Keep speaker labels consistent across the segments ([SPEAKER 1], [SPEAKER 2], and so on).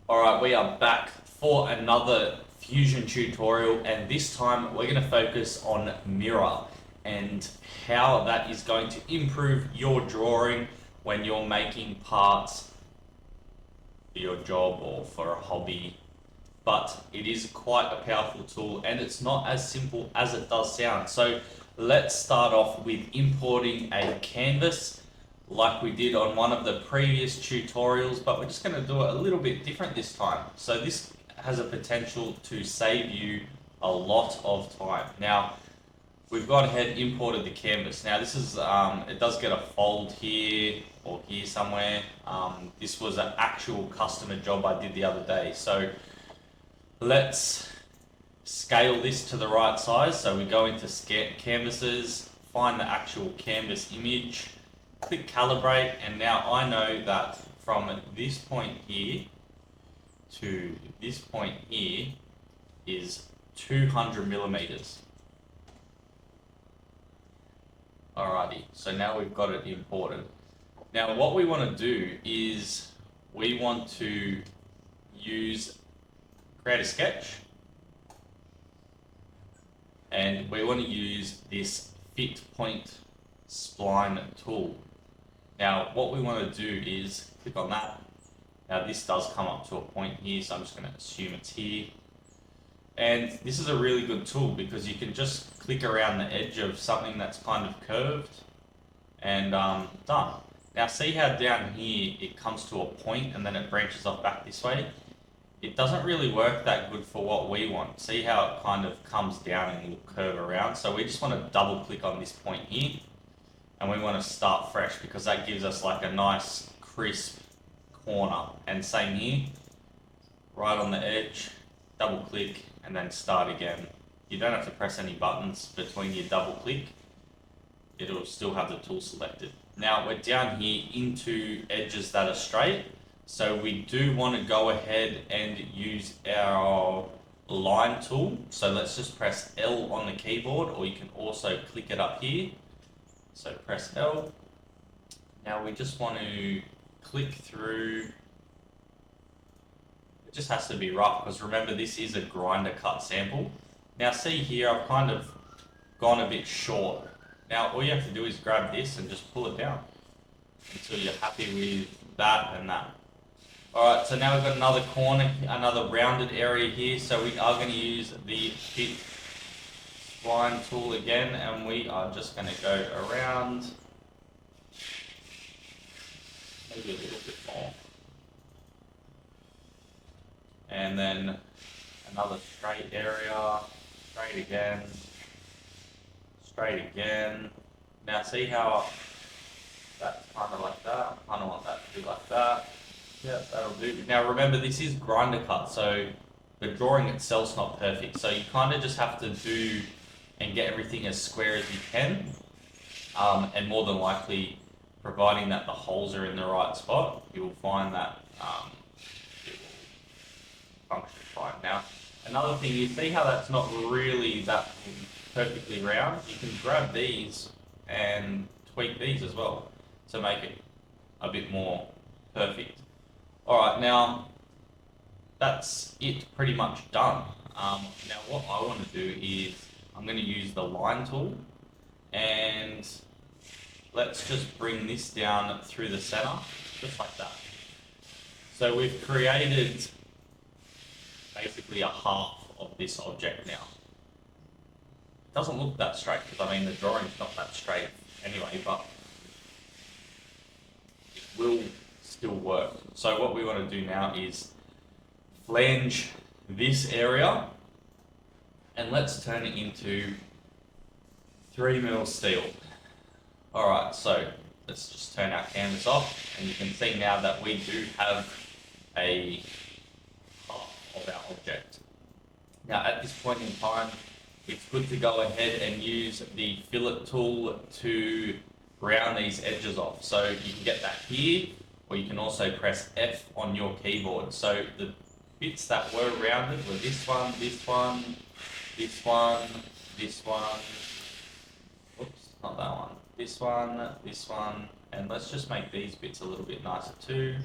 [SPEAKER 1] Alright, we are back for another Fusion tutorial, and this time we're going to focus on mirror and how that is going to improve your drawing when you're making parts for your job or for a hobby. But it is quite a powerful tool and it's not as simple as it does sound. So let's start off with importing a canvas like we did on one of the previous tutorials, but we're just going to do it a little bit different this time. So this has a potential to save you a lot of time. Now, we've gone ahead and imported the canvas. Now this is, it does get a fold here or here somewhere. This was an actual customer job I did the other day. So let's scale this to the right size. So we go into canvases, find the actual canvas image, click calibrate, and now I know that from this point here to this point here is 200 millimeters. Alrighty, so now we've got it imported. Now what we want to do is we want to create a sketch, and we want to use this fit point spline tool. Now what we want to do is click on that. Now this does come up to a point here, so I'm just going to assume it's here. And this is a really good tool because you can just click around the edge of something that's kind of curved and done. Now see how down here it comes to a point and then it branches off back this way? It doesn't really work that good for what we want. See how it kind of comes down and will curve around? So we just want to double click on this point here and we want to start fresh because that gives us like a nice crisp corner. And same here, right on the edge, double click and then start again. You don't have to press any buttons between your double click. It'll still have the tool selected. Now we're down here into edges that are straight. So we do want to go ahead and use our line tool. So let's just press L on the keyboard, or you can also click it up here. So press L. Now we just want to click through. It just has to be rough because remember this is a grinder cut sample. Now see here I've kind of gone a bit short. Now all you have to do is grab this and just pull it down until you're happy with that and that. Alright, so now we've got another corner, another rounded area here, so we are going to use the fit spline tool again, and we are just going to go around maybe a little bit more. And then another straight area, straight again. Now see how that's kind of like that, I kind of want that to be like that. Yeah, that'll do. Now remember, this is grinder cut, so the drawing itself's not perfect. So you kind of just have to do and get everything as square as you can. And more than likely, providing that the holes are in the right spot, you will find that it will function fine. Now, another thing, you see how that's not really that perfectly round? You can grab these and tweak these as well to make it a bit more perfect. Alright, now that's it pretty much done. Now what I want to do is I'm going to use the line tool and let's just bring this down through the center, just like that. So we've created basically a half of this object now. It doesn't look that straight because I mean the drawing's not that straight anyway, but it will still work. So what we want to do now is flange this area and let's turn it into 3mm steel. Alright, so let's just turn our canvas off and you can see now that we do have a half of our object. Now at this point in time, it's good to go ahead and use the fillet tool to round these edges off. So you can get that here, or you can also press F on your keyboard. So the bits that were rounded were this one, this one, this one, this one, oops, not that one, this one, and let's just make these bits a little bit nicer too.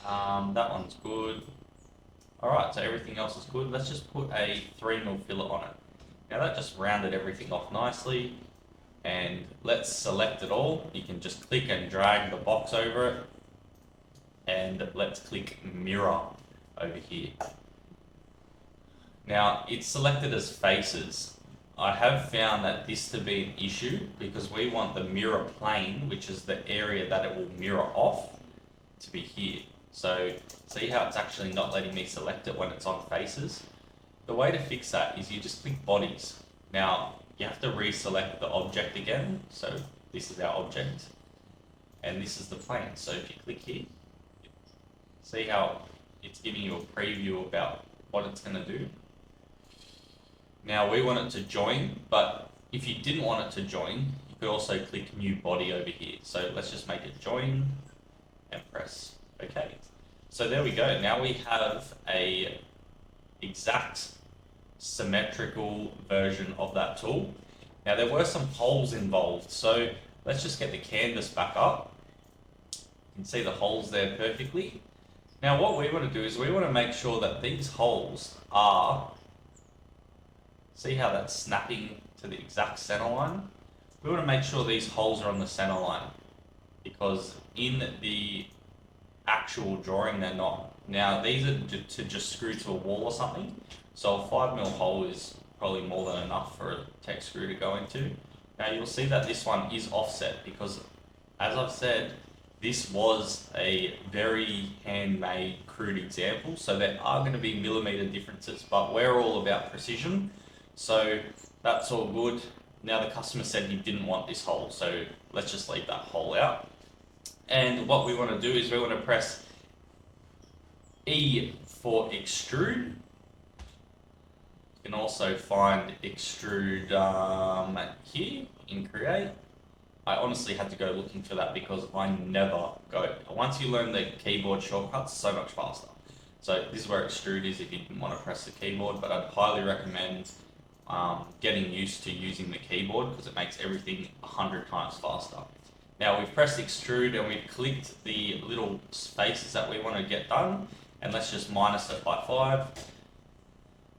[SPEAKER 1] That one's good. Alright, so everything else is good. Let's just put a 3mm fillet on it. Now that just rounded everything off nicely. And let's select it all. You can just click and drag the box over it. And let's click mirror over here. Now it's selected as faces. I have found that this to be an issue because we want the mirror plane, which is the area that it will mirror off, to be here. So see how it's actually not letting me select it when it's on faces? The way to fix that is you just click bodies. Now you have to reselect the object again. So this is our object and this is the plane. So if you click here, see how it's giving you a preview about what it's going to do. Now we want it to join, but if you didn't want it to join, you could also click new body over here. So let's just make it join and press OK. So there we go. Now we have a exact symmetrical version of that tool. Now there were some holes involved, so let's just get the canvas back up. You can see the holes there perfectly. Now what we want to do is we want to make sure that these holes are, see how that's snapping to the exact center line? We want to make sure these holes are on the center line because in the actual drawing they're not. Now these are to just screw to a wall or something, so a 5mm hole is probably more than enough for a tech screw to go into. Now you'll see that this one is offset because, as I've said, this was a very handmade, crude example, so there are going to be millimeter differences, but we're all about precision, so that's all good. Now the customer said he didn't want this hole, so let's just leave that hole out. And what we want to do is we want to press E for extrude. You can also find extrude here in create. I honestly had to go looking for that because I never go. Once you learn the keyboard shortcuts, so much faster. So this is where extrude is if you didn't want to press the keyboard, but I'd highly recommend getting used to using the keyboard because it makes everything 100 times faster. Now we've pressed extrude and we've clicked the little spaces that we want to get done, and let's just minus it by 5.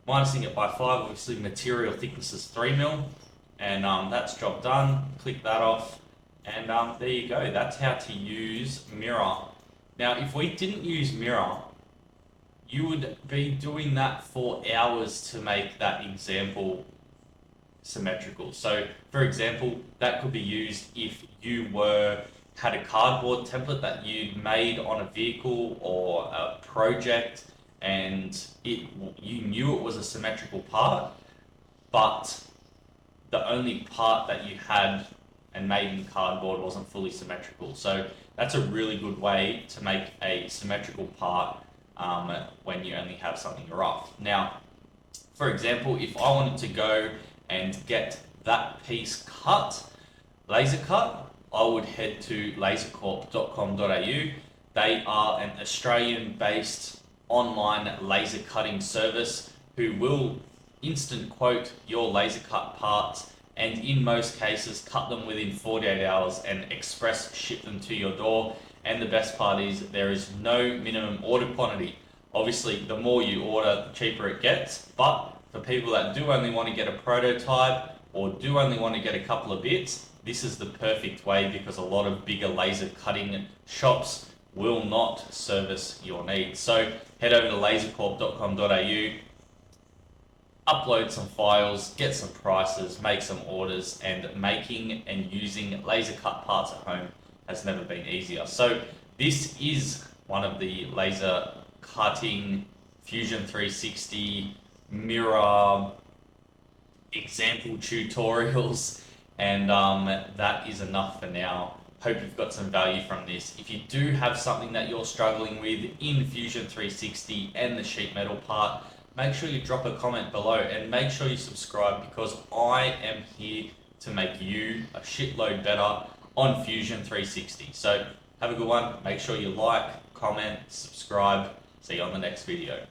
[SPEAKER 1] Minusing it by 5, obviously material thickness is 3mm, and that's job done. Click that off, and there you go. That's how to use mirror. Now if we didn't use mirror, you would be doing that for hours to make that example symmetrical. So for example, that could be used if you had a cardboard template that you'd made on a vehicle or a project and you knew it was a symmetrical part, but the only part that you had and made in cardboard wasn't fully symmetrical. So that's a really good way to make a symmetrical part when you only have something rough. Now, for example, if I wanted to go and get that piece cut, laser cut, I would head to lasercorp.com.au. They are an Australian-based online laser cutting service who will instant quote your laser cut parts and in most cases cut them within 48 hours and express ship them to your door. And the best part is there is no minimum order quantity. Obviously, the more you order, the cheaper it gets, but for people that do only want to get a prototype or do only want to get a couple of bits, this is the perfect way because a lot of bigger laser cutting shops will not service your needs. So head over to lasercorp.com.au, upload some files, get some prices, make some orders, and making and using laser cut parts at home has never been easier. So this is one of the laser cutting Fusion 360 mirror example tutorials, and that is enough for now. Hope you've got some value from this. If you do have something that you're struggling with in Fusion 360 and the Sheetmetal part, make sure you drop a comment below and make sure you subscribe because I am here to make you a shitload better on Fusion 360. So have a good one. Make sure you like, comment, subscribe. See you on the next video.